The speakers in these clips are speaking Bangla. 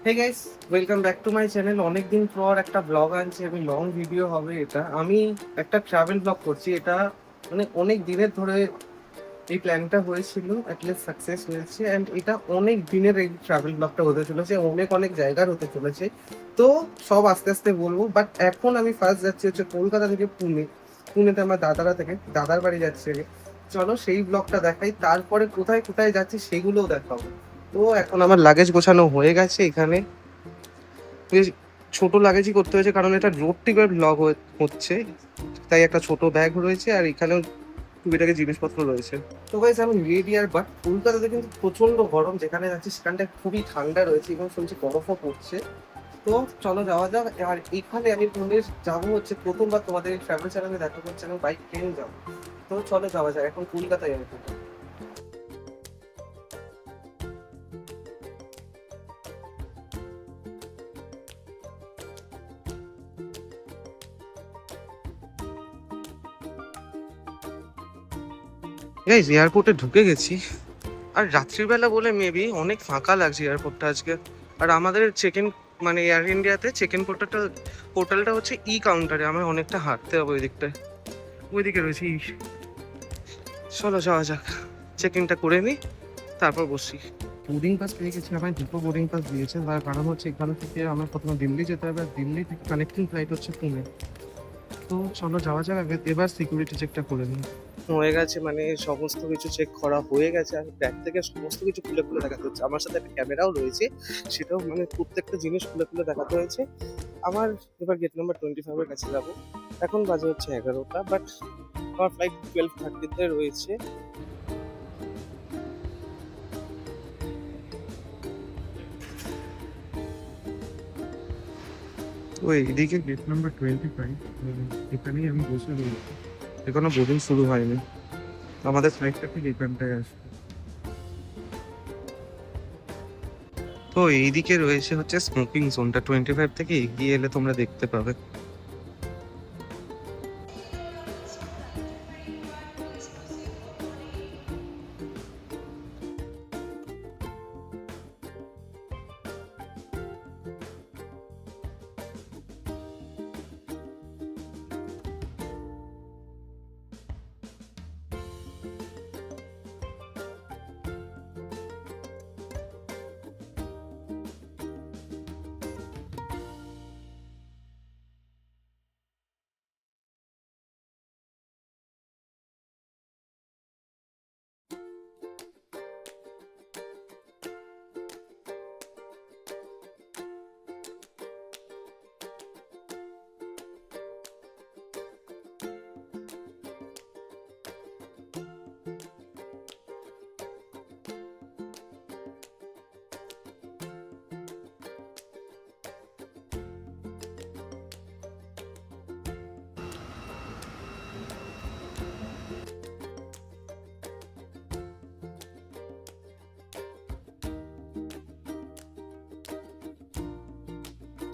Hey guys, welcome back to my channel. অনেকদিন পর একটা ব্লগ আনছি আমি। লং ভিডিও হবে এটা। আমি একটা ট্রাভেল ব্লগ করছি। এটা মানে অনেক দিনের ধরে এই প্ল্যানটা হয়েছিল, অ্যাটলিস্ট সাকসেস হয়েছে। অ্যান্ড এটা অনেক দিনের এই ট্রাভেল ব্লগটা হতে চলেছে, অনেক অনেক জায়গার হতে চলেছে। তো সব আস্তে আস্তে বলবো, বাট এখন আমি ফার্স্ট যাচ্ছি হচ্ছে কলকাতা থেকে পুনে। পুনেতে আমার দাদার বাড়ি যাচ্ছে আগে। চলো সেই ব্লগটা দেখাই, তারপরে কোথায় কোথায় যাচ্ছি সেগুলোও দেখাবো। তো এখন আমার লাগেজ গোছানো হয়ে গেছে। এখানে বেশ ছোট লাগেজই করতে হয়েছে, কারণ এটা রোড ট্রিপের ব্লগ হচ্ছে, তাই একটা ছোট ব্যাগ রয়েছে আর এখানেও টুকিটাকি জিনিসপত্র রয়েছে। তো গাইস আমি রেডি। আর বাট কলকাতাতে কিন্তু প্রচন্ড গরম, যেখানে যাচ্ছি সেখানটা খুবই ঠান্ডা রয়েছে এবং শুনছি বরফও পড়ছে। তো চলো যাওয়া যাক। আর এখানে আমি পুনে যাবো হচ্ছে প্রথমবার তোমাদের এই ট্রাভেল চ্যানেলে দেখা করছে, আমি বাইক ট্রেন যাবো। তো চলো যাওয়া যাক, এখন কলকাতায় যাবো। গাইস এয়ারপোর্টে ঢুকে গেছি। আর রাত্রিবেলা বলে মেবি অনেক ফাঁকা লাগছে এয়ারপোর্টটা আজকে। আর আমাদের চেক ইন মানে এয়ার ইন্ডিয়াতে চেক ইন পোর্টালটা হচ্ছে কাউন্টারে। আমার অনেকটা হাঁটতে হবে ওই দিকটায়, ওইদিকে রয়েছে চলো যাওয়া যাক, চেক ইনটা করে নিই, তারপর বসি। বোর্ডিং পাস পেয়ে গেছি, আমায় দুটো বোর্ডিং পাস দিয়েছে। তার কারণ হচ্ছে এখান থেকে আমার প্রথমে দিল্লি যেতে হবে, আর দিল্লি থেকে কানেক্টিং ফ্লাইট হচ্ছে পুনে। তো চলো যাওয়া যাক। আগে এবার সিকিউরিটি চেকটা করে নিই। হয়ে গেছে, মানে সমস্ত কিছু চেক করা হয়ে গেছে। আর ব্যাগ থেকে সমস্ত কিছু খুলে খুলে দেখাতে হচ্ছে। আমার সাথে একটা ক্যামেরাও রয়েছে, সেটাও মানে প্রত্যেকটা জিনিস খুলে খুলে দেখাতে হয়েছে। আমার এবার গেট নাম্বার 25 এর কাছে যাবো। এখন বাজে হচ্ছে 11টা, বাট আমার ফ্লাইট 12:30-তে রয়েছে। তো এইদিকে গেট নাম্বার 25, এখানেই আমি বসে রয়েছি। এখনো বোর্ডিং শুরু হয়নি, আমাদের ফ্লাইটটা ঠিক এখানটায় আসবে। তো এইদিকে রয়েছে হচ্ছে স্মোকিং জোনটা, 25 থেকে এগিয়ে এলে তোমরা দেখতে পাবে।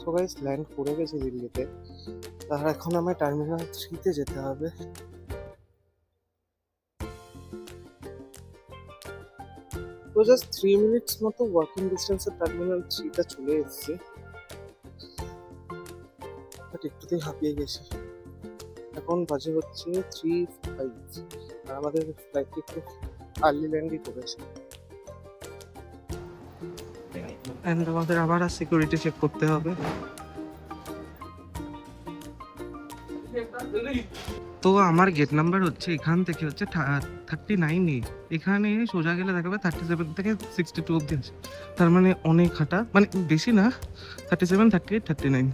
সো গাইস ল্যান্ড করে গেছে দিল্লিতে। আর এখন আমার টার্মিনাল 3-তে যেতে হবে। তো জাস্ট 3 মিনিটস মতো ওয়াকিং ডিস্টেন্সে টার্মিনাল 3টা চলে এসেছি, বাট একটুতেই হাঁপিয়ে গেছি। এখন বাজে হচ্ছে 3:05, আর আমাদের ফ্লাইটটি একটু আর্লি ল্যান্ডই করেছে। এন্ড আমাদের আবার সিকিউরিটি চেক করতে হবে। তো আমার গেট নাম্বার হচ্ছে এখান থেকে হচ্ছে 39। এখানে সোজা গেলে দেখাবে 37 থেকে 62 অব্দি আছে। তার মানে অনেক হাঁটা, মানে বেশি না, 37, 38, 39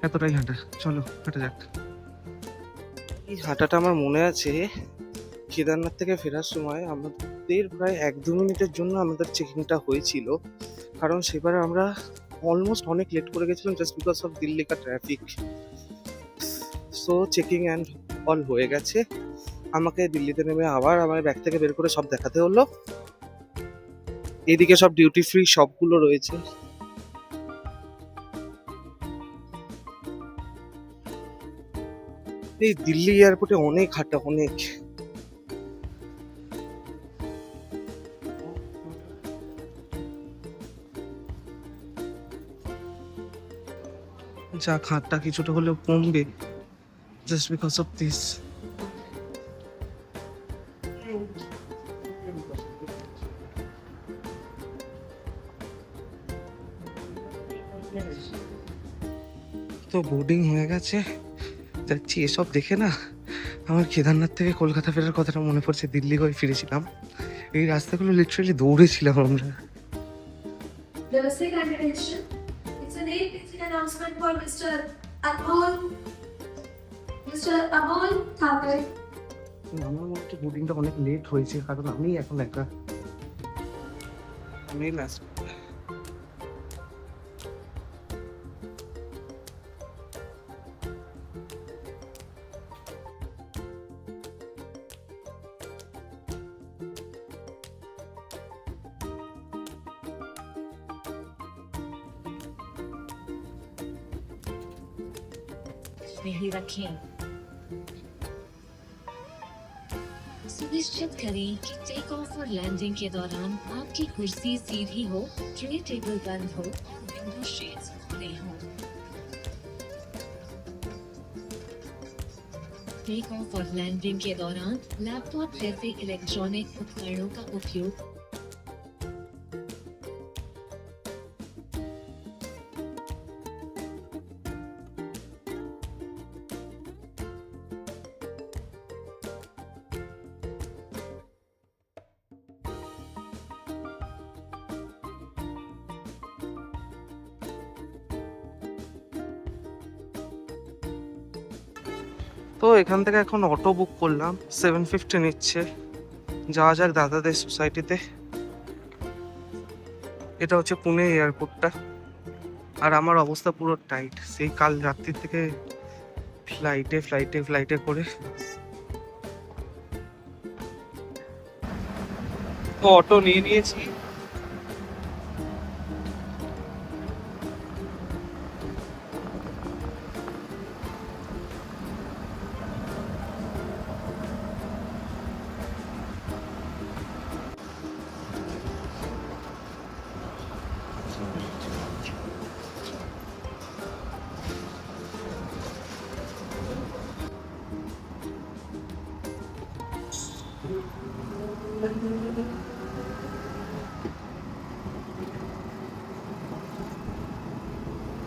এতটাই হাঁটা। চলো হাঁটা যাক। এই হাঁটাটা আমার মনে আছে, কেদারনাথ থেকে ফেরার সময় আমাদের প্রায় 1-2 মিনিটের জন্য আমাদের চেকিংটা হয়েছিল, কারণ সেবার আমরা অলমোস্ট অনেক লেট করে গেছিলাম জাস্ট বিকজ অফ দিল্লি কা traffic. So checking and all হয়ে গেছে। আমাকে দিল্লিতে নেমে আবার আমার ব্যাগ থেকে বের করে সব দেখাতে হলো। এইদিকে সব ডিউটি ফ্রি শপগুলো রয়েছে। এই দিল্লি এয়ারপোর্টে অনেক হাঁটা, অনেক। যা খাটটা কিছুটা হলেও কমবে জাস্ট বিকজ অফ দিস। তো বোর্ডিং হয়ে গেছে, যাচ্ছি। এসব দেখে না আমার কেদারনাথ থেকে কলকাতা ফেরার কথাটা মনে পড়ছে। দিল্লি হয়ে ফিরেছিলাম, এই রাস্তাগুলো লিটারালি দৌড়েছিলাম আমরা। Namaste, congratulations. It's an 8-digit announcement for Mr. Amol. Mr. Amol Thakur. আমার মনে হচ্ছে বোর্ডিংটা অনেক লেট হয়েছে, কারণ আমি এখন একা, আমি লাস্ট। नहीं रखें। सुनिश्चित करें कि टेक ऑफ और लैंडिंग के दौरान आपकी कुर्सी सीधी हो, ट्रे टेबल बंद हो और विंडो शेड्स खुले हों। टेक ऑफ और लैंडिंग के दौरान लैपटॉप जैसे इलेक्ट्रॉनिक उपकरणों का उपयोग তো এখান থেকে এখন অটো বুক করলাম, 750 নিচ্ছে। যাওয়া যাক দাদাদের সোসাইটিতে। এটা হচ্ছে পুনে এয়ারপোর্টটা, আর আমার অবস্থা পুরো টাইট। সেই কাল রাত্রি থেকে ফ্লাইটে করে তো অটো নিয়ে নিয়েছি।